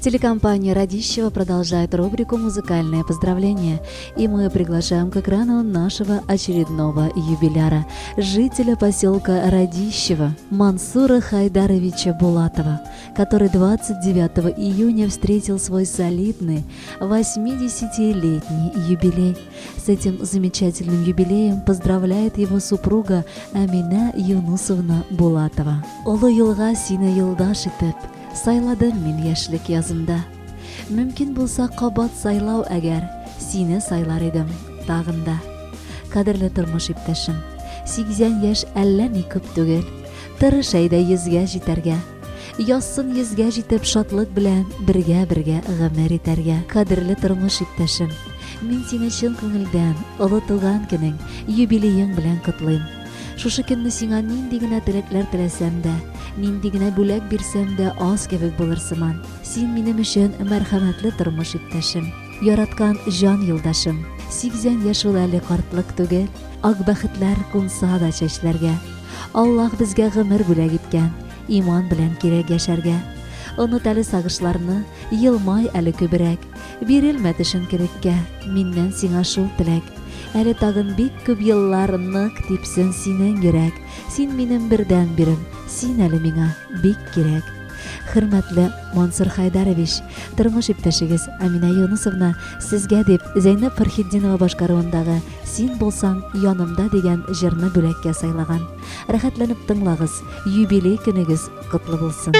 Телекомпания «Радищева» продолжает рубрику «Музыкальные поздравления», и мы приглашаем к экрану нашего очередного юбиляра, жителя поселка Радищева Мансура Хайдаровича Булатова, который 29 июня встретил свой солидный 80-летний юбилей. С этим замечательным юбилеем поздравляет его супруга Амина Юнусовна Булатова. Улы юлга сине юлдаш итеп сайладым мин яшьлек язымда. Мөмкин булса кабат сайлау әгәр, сине сайлар идем тагында. Кадерле тормыш иптәшем, 80 яшь әллә ни күп түгел. Тырыш әйдә 100-гә җитәргә. Язсын 100-гә җитеп шатлык белән бергә гомер итәргә. Кадерле тормыш иптәшем, мин сине чын күңелдән олы туган көнең, юбилеең белән котлыйм. Шушы көнне сиңа нинди генә теләкләр теләсәм дә, нинди генә бүләк бирсәм дә аз кебек булыр сыман. Син минем өчен мәрхәмәтле тормыш иптәшем, яраткан җан юлдашым. 80 яшь ул әле картлык түгел, ак бәхетләр кунса да чәчләргә. Аллаһ безгә гомер бүләк иткән, иман белән кирәк яшәргә. Оныт әле сагышларны, елмай әле күбрәк, бирелмә төшен кереккә, миннән сиңа шул теләк. Әле тагын бик күп еллар нык типсен синең йөрәк. Син минем бердән бирем, син әле миңа бик кирәк. Хөрмәтле Мансур Хайдарович, тормыш иптәшегез Амина Юнусовна сезгә дип Зәйнәп Фәрхетдинова башкаруындагы «Син булсаң янымда» дигән җырны бүләккә сайлаган. Рәхәтләнеп тыңлагыз, юбилей көнегез котлы булсын.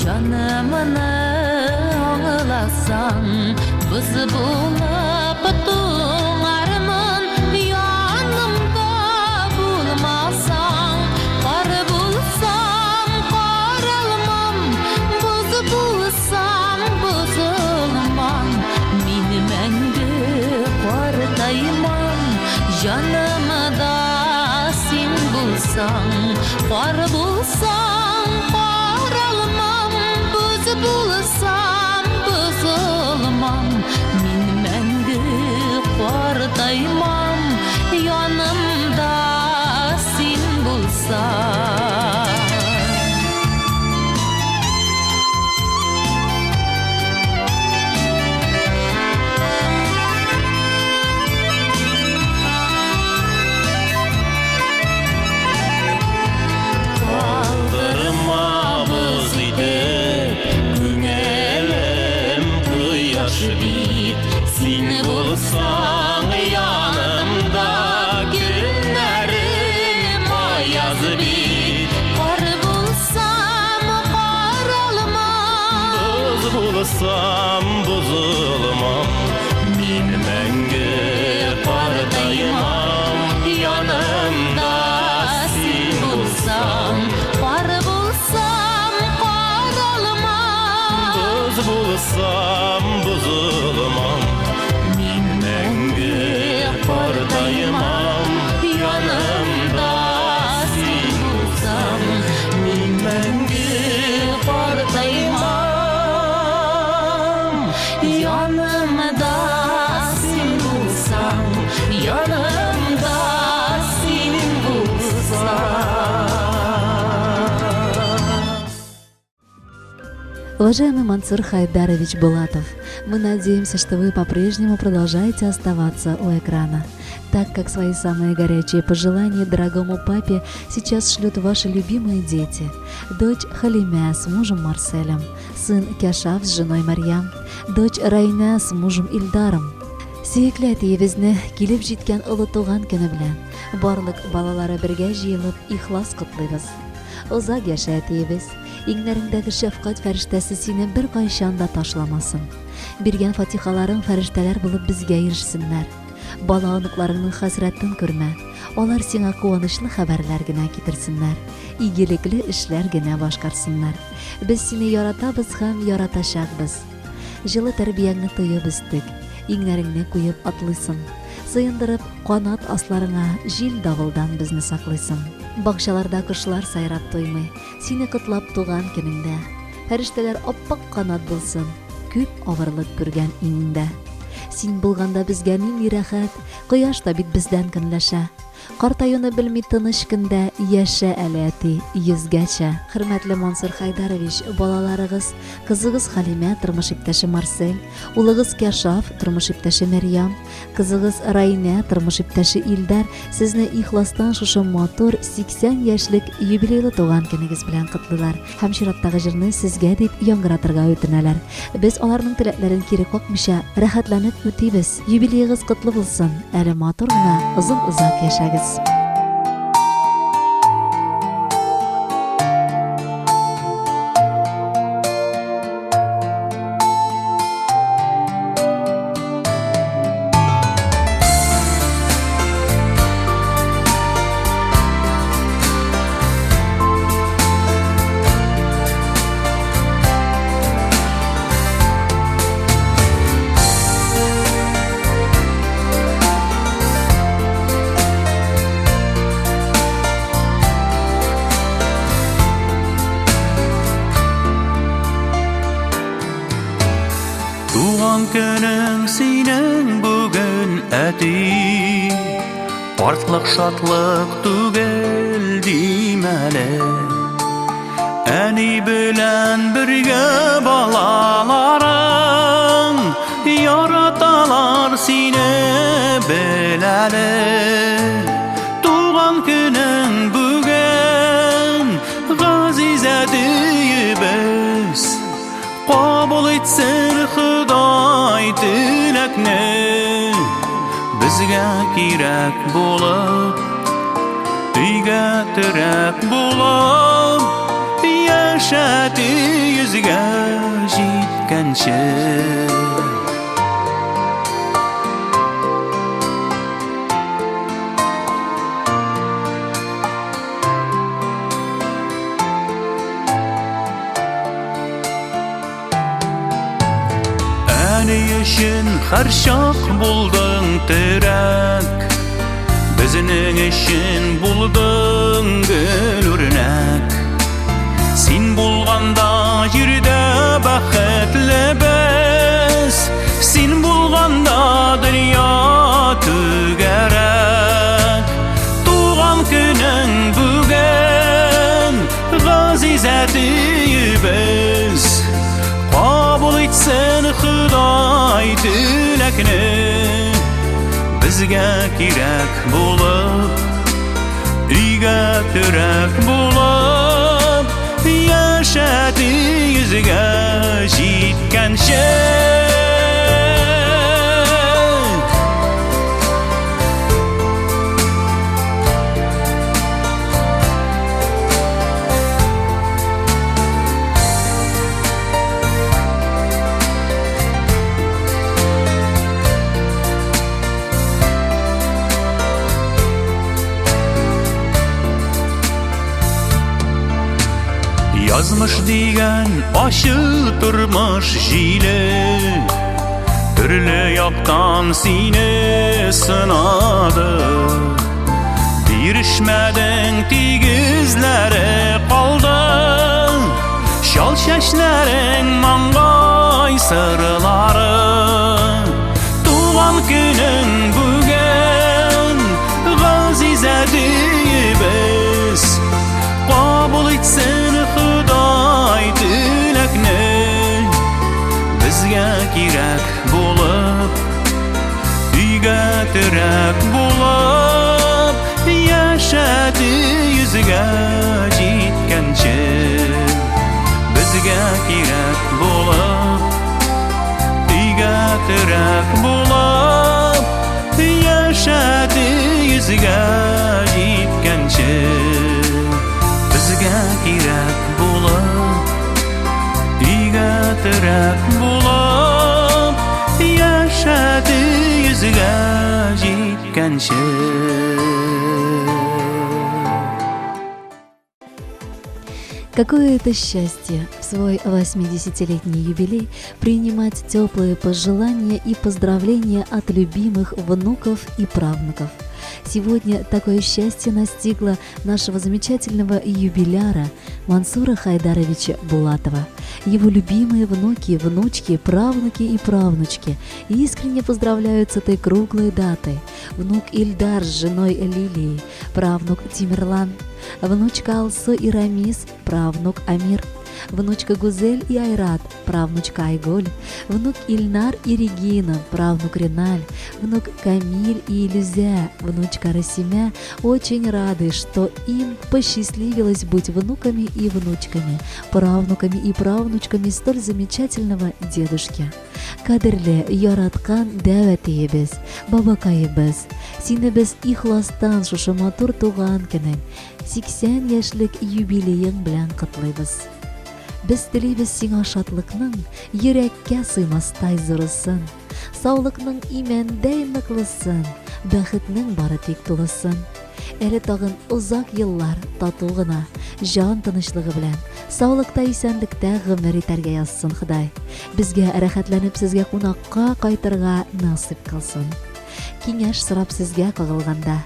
Canımını ağlasan, bızı bulup tuğarımın yanımda bulmasan, kar bulsam karalmam, bızı bulsam buzulmam, benim endi kardayman, canımda sen bulsan, kar bulsam bulsam buzulmam, min endi kardayman, yanımda sen bulsan. Seni bulsan yanımda günlerim ayaz bir. Уважаемый Мансур Хайдарович Булатов, мы надеемся, что вы по-прежнему продолжаете оставаться у экрана, так как свои самые горячие пожелания дорогому папе сейчас шлют ваши любимые дети. Дочь Халимя с мужем Марселем, сын Кяшаф с женой Марьям, дочь Райна с мужем Ильдаром. Сөйклі әтейбізні келіп жеткен ұлы туған күні білән, барлық балалары бірге жиылып, ихлас құтлыйбыз. Узак яша әтейбіз, иңнәріңдәге шәфкать фәрештәсе сине бер кайчан да ташламасын. Биргән фатихаларың фәрештәләр булып безгә ирешсеннәр. Бала оныкларыңның хәсрәтен күрмә. Алар сиңа куанычлы хәбәрләр генә китерсеннәр, игелекле эшләр генә башкарсыннар. Без сине яратабыз һәм яратачакбыз. Җылы тәрбияңне тоеп үстек. Иңнәреңне куеп атлыйсың. Сыендырып, канат асларыңа җил давылдан безне саклыйсың. Бакчаларда кошлар сайрап тоймый, сине котлап туган көнеңдә. Фәрештәләр аппак канат булсын, күп авырлык күргән иңдә. Син булганда безгә нинди рәхәт, кояш та бит бездән көнләшә. Картаюны белми тыныч көндә яшә әле әти, йөзгәчә. Хөрмәтле Мансур Хайдарович, балаларыгыз, кызыгыз Халимә, тормыш иптәше Марсель, улыгыз Кяшаф, тормыш иптәше Мәрьям, кызыгыз Райна, тормыш иптәше Илдар, сезне ихластан шушы матур 80 яшьлек юбилейлы туган көнегез белән котлыйлар. Һәм чираттагы җырны сезгә дип яңгыратырга үтенәләр. Без аларның теләкләрен кире какмыйча рәхәтләнеп үтибез. Юбилейгыз котлы булсын. Әле матур гына, озын-озак яшәгез. Туган көнең синең бүген әти, картлык шатлык түгел димәле. Әни белән бергә балаларың яраталар сине беләле. Туган көнең бүген газизә диебез, кабул итсен Худай теләкне. Безгә кирәк булып, өйгә терәк булып, яшәде йөзгә җиткәнче. Әни өчен һәр чак булдың терәк, безнең өчен булдың гөл үрнәк. Син булганда җирдә бәхетлебез, син булганда дөнья түгәрәк. Туган көнең бүген газизә диебез, кабул итсен Худай теләкне. Безгә кирәк булып, өйгә терәк булып, яшәде йөзгә җиткәнче. Язмыш дигән ачы тормыш җиле, төрле яктан сине сынады. Бирешмәдең, тигезләре калды, шал чәчләрең маңгай сырлары. Туган көнең бүген газизә диебез, кабул итсен Худай теләкне. кирәк булып, өйгә терәк булып, яшәде йөзгә җиткәнче. Безгә кирәк булып, өйгә терәк булып, яшәде йөзгә җиткәнче. Безгә кирәк булып, өйгә терәк булып, яшәде йөзгә җиткәнче. Какое это счастье в свой 80-летний юбилей принимать теплые пожелания и поздравления от любимых внуков и правнуков. Сегодня такое счастье настигло нашего замечательного юбиляра Мансура Хайдаровича Булатова. Его любимые внуки, внучки, правнуки и правнучки искренне поздравляют с этой круглой датой. Внук Ильдар с женой Лилией, правнук Тимирлан, внучка Алсу и Рамис, правнук Амир, внучка Гузель и Айрат, правнучка Айголь, внук Ильнар и Регина, правнук Реналь, внук Камиль и Илюзя, внучка Расимя очень рады, что им посчастливилось быть внуками и внучками, правнуками и правнучками столь замечательного дедушки. Кадерле яраткан дәвәтиебез, бабакайыбыз, сине без ихластан шушы матур туган көнең, 80 яшьлек юбилеең белән котлыйбыз. Без телибез сиңа шатлыкның йөрәккә сыймастай зурысын, саулыкның имәндәй ныклысын, бәхетнең бары тик тулысын. Әле тагын узак еллар тату гына, җан тынычлыгы белән, саулыкта исәнлектә гомер итәргә язсын Ходай. Безгә рәхәтләнеп сезгә кунакка кайтырга насыйп кылсын. Киңәш сорап сезгә кагылганда,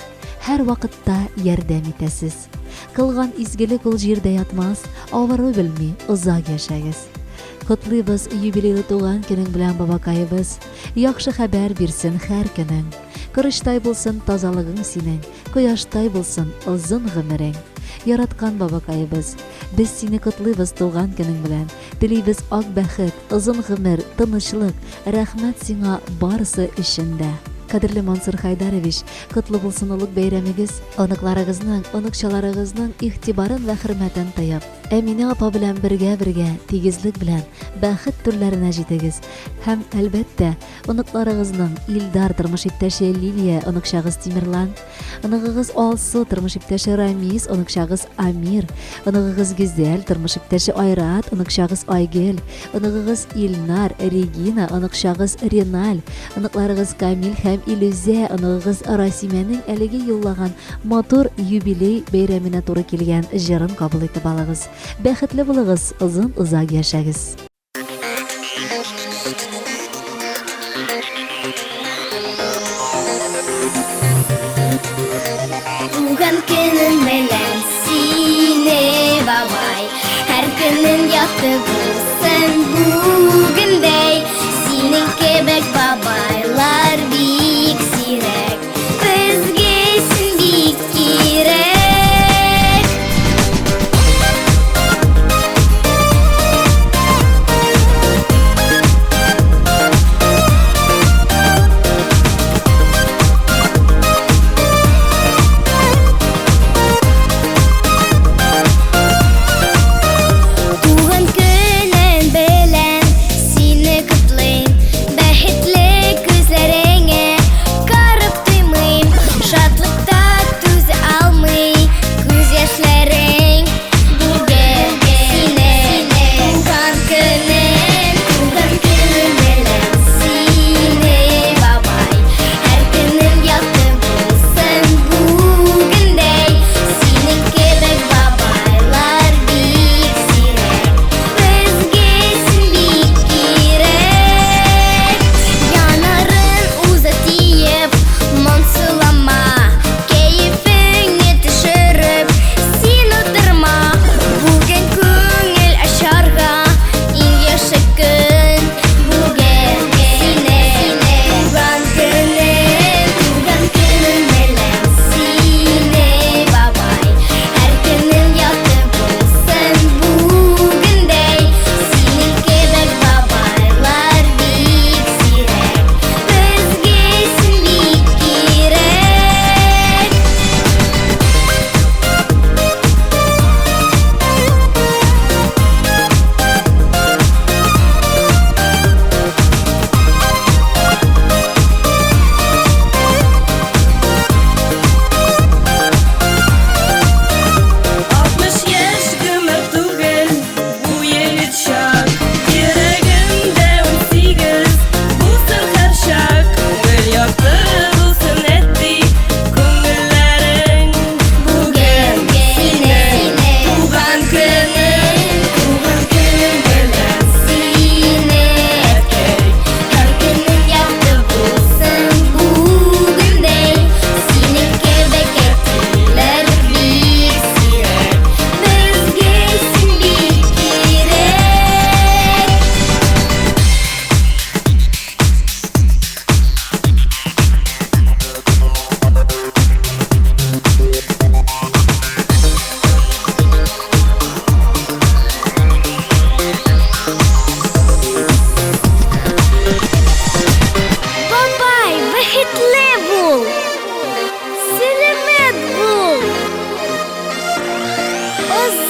һәр вакытта ярдәм итәсез. Кылган изгелек ул җирдә ятмас, авыру белми, узак яшәгез. Котлыйбыз юбилейлы туган көнең белән бабакайыбыз, яхшы хәбәр бирсен һәр көнең. Көрыштай булсын тазалыгың синең, кояштай булсын озын гомерең. Яраткан бабакайыбыз, без сине котлыйбыз туган көнең белән. Телибез ак бәхет, озын гомер, тынычлык, рәхмәт сиңа барысы өчендә. Кадерле Мансур Хайдарович, котлы булсын улуг бәйрәмегез, оныкларыгызның, оныкчаларыгызның игътибарын ва хөрмәтен тоеп, Әминә апа белән бергә тигезлек белән бәхет түрләренә җитегез. Һәм әлбәттә, оныкларыгызның Илдар тормыш иптәше Лилия, оныкчагыз Тимирлан, оныгыгыз Алсу тормыш иптәше Рамис, оныкчагыз Амир, оныгыгыз Гүзәл тормыш иптәше Айрат, оныкчагыз Айгөл, оныгыгыз Илнар, Регина, оныкчагыз Реналь, оныкларыгыз Камил һәм Илүзә, оныгыгыз Расимәнең әлеге юллаган матур юбилей бәйрәменә туры килгән җырын кабул итеп алыгыз. Бәхетле булыгыз, озын узак яшәгез. Туган көнең белән сине, бабай, һәр көнең якты булсын бүгендәй. Синең кебек бабайлар бик сирәк, безгә син бик кирәк. Туган көнең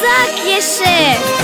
Toprak yeşil